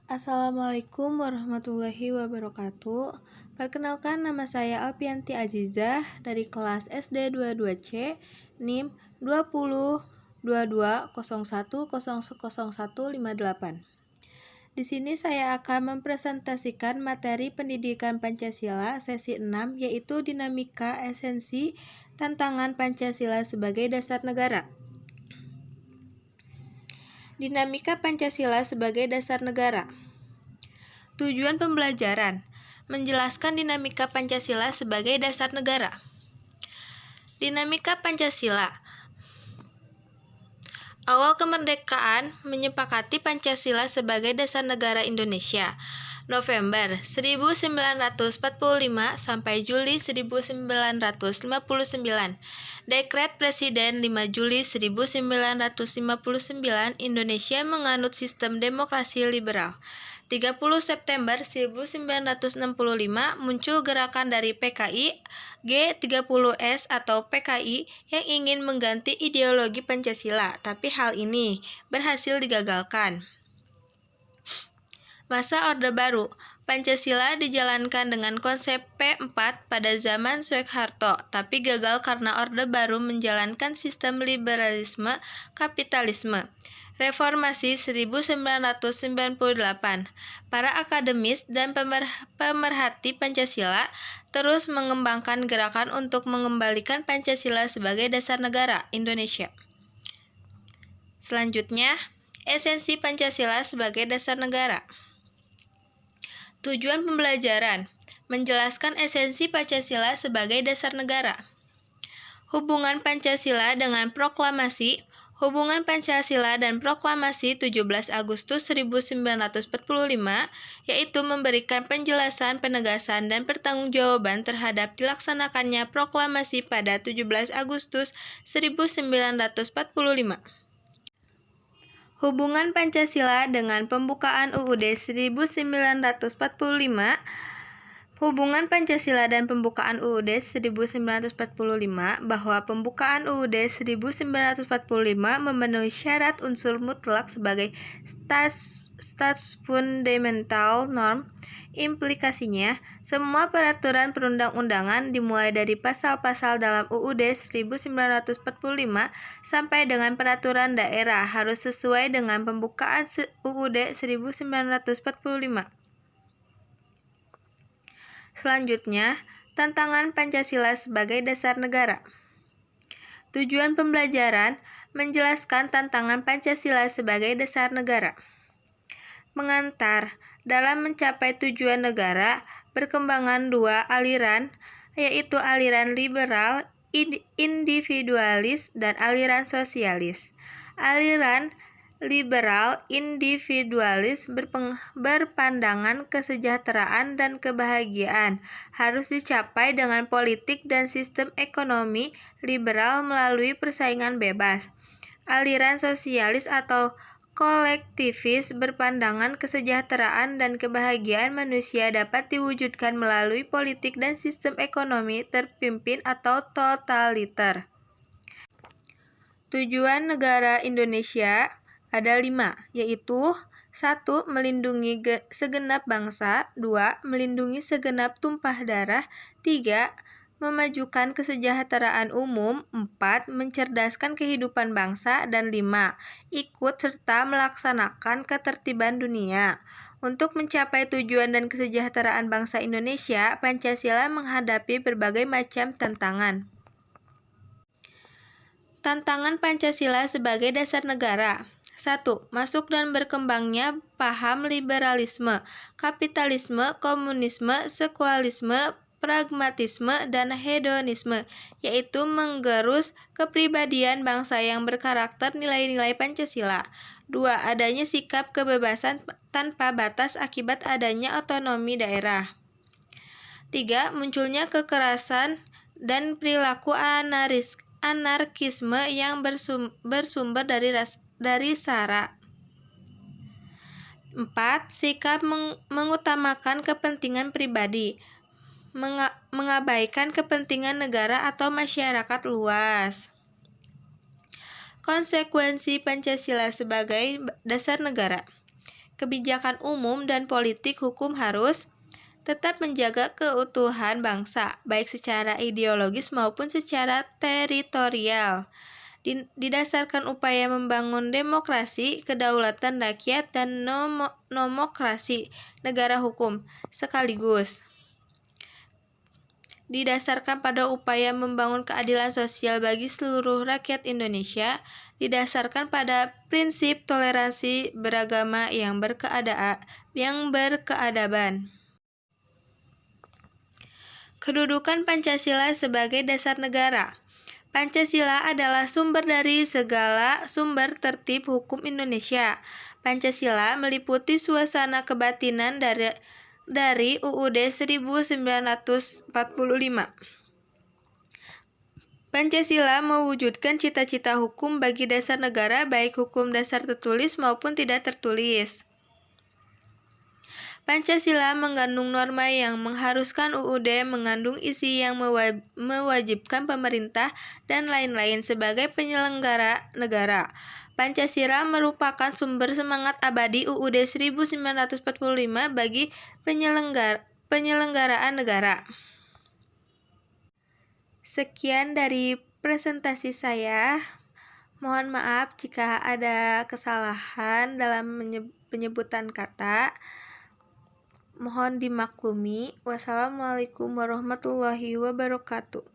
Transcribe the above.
Assalamualaikum warahmatullahi wabarakatuh. Perkenalkan, nama saya Alpianti Azizah dari kelas SD 22C NIM 202201000158. Di sini saya akan mempresentasikan materi pendidikan Pancasila sesi 6, yaitu dinamika esensi tantangan Pancasila sebagai dasar negara. Dinamika Pancasila sebagai dasar negara. Tujuan pembelajaran: menjelaskan dinamika Pancasila sebagai dasar negara. Dinamika Pancasila. Awal kemerdekaan menyepakati Pancasila sebagai dasar negara Indonesia. November 1945 sampai Juli 1959. Dekret Presiden 5 Juli 1959, Indonesia menganut sistem demokrasi liberal. 30 September 1965 muncul gerakan dari PKI G30S atau PKI yang ingin mengganti ideologi Pancasila, tapi hal ini berhasil digagalkan. Masa Orde Baru. Pancasila dijalankan dengan konsep P4 pada zaman Soeharto, tapi gagal karena Orde Baru menjalankan sistem liberalisme kapitalisme. Reformasi 1998. Para akademis dan pemerhati Pancasila terus mengembangkan gerakan untuk mengembalikan Pancasila sebagai dasar negara Indonesia. Selanjutnya, esensi Pancasila sebagai dasar negara. Tujuan pembelajaran: menjelaskan esensi Pancasila sebagai dasar negara. Hubungan Pancasila dengan proklamasi. Hubungan Pancasila dan proklamasi 17 Agustus 1945, yaitu memberikan penjelasan, penegasan, dan pertanggungjawaban terhadap dilaksanakannya proklamasi pada 17 Agustus 1945. Hubungan Pancasila dengan pembukaan UUD 1945. Hubungan Pancasila dan pembukaan UUD 1945 bahwa pembukaan UUD 1945 memenuhi syarat unsur mutlak sebagai stats fundamental norm. Implikasinya, semua peraturan perundang-undangan dimulai dari pasal-pasal dalam UUD 1945 sampai dengan peraturan daerah harus sesuai dengan pembukaan UUD 1945. Selanjutnya, tantangan Pancasila sebagai dasar negara. Tujuan pembelajaran: menjelaskan tantangan Pancasila sebagai dasar negara. Mengantar dalam mencapai tujuan negara, berkembangan dua aliran, yaitu aliran liberal individualis dan aliran sosialis. Aliran liberal individualis berpandangan kesejahteraan dan kebahagiaan harus dicapai dengan politik dan sistem ekonomi liberal melalui persaingan bebas. Aliran sosialis atau kolektivis berpandangan kesejahteraan dan kebahagiaan manusia dapat diwujudkan melalui politik dan sistem ekonomi terpimpin atau totaliter. Tujuan negara Indonesia ada 5, yaitu 1. Melindungi segenap bangsa. 2. Melindungi segenap tumpah darah. 3. Memajukan kesejahteraan umum. 4. Mencerdaskan kehidupan bangsa. Dan 5. Ikut serta melaksanakan ketertiban dunia. Untuk mencapai tujuan dan kesejahteraan bangsa Indonesia, Pancasila menghadapi berbagai macam tantangan. Tantangan Pancasila sebagai dasar negara. 1. Masuk dan berkembangnya paham liberalisme, kapitalisme, komunisme, sekualisme, pragmatisme, dan hedonisme, yaitu menggerus kepribadian bangsa yang berkarakter nilai-nilai Pancasila. 2. Adanya sikap kebebasan tanpa batas akibat adanya otonomi daerah. 3. Munculnya kekerasan dan perilaku anarkisme yang bersumber dari SARA. 4. Sikap mengutamakan kepentingan pribadi, mengabaikan kepentingan negara atau masyarakat luas. Konsekuensi Pancasila sebagai dasar negara. kebijakan umum dan politik hukum harus tetap menjaga keutuhan bangsa, baik secara ideologis maupun secara teritorial. Didasarkan upaya membangun demokrasi, kedaulatan rakyat, dan nomokrasi negara hukum sekaligus. Didasarkan pada upaya membangun keadilan sosial bagi seluruh rakyat Indonesia, didasarkan pada prinsip toleransi beragama yang berkeadaban. Kedudukan Pancasila sebagai dasar negara. Pancasila adalah sumber dari segala sumber tertib hukum Indonesia. Pancasila meliputi suasana kebatinan dari UUD 1945. Pancasila mewujudkan cita-cita hukum bagi dasar negara, baik hukum dasar tertulis maupun tidak tertulis. Pancasila mengandung norma yang mengharuskan, UUD mengandung isi yang mewajibkan pemerintah dan lain-lain sebagai penyelenggara negara. Pancasila merupakan sumber semangat abadi UUD 1945 bagi penyelenggaraan negara. Sekian dari presentasi saya. Mohon maaf jika ada kesalahan dalam penyebutan kata. Mohon dimaklumi. Wassalamualaikum warahmatullahi wabarakatuh.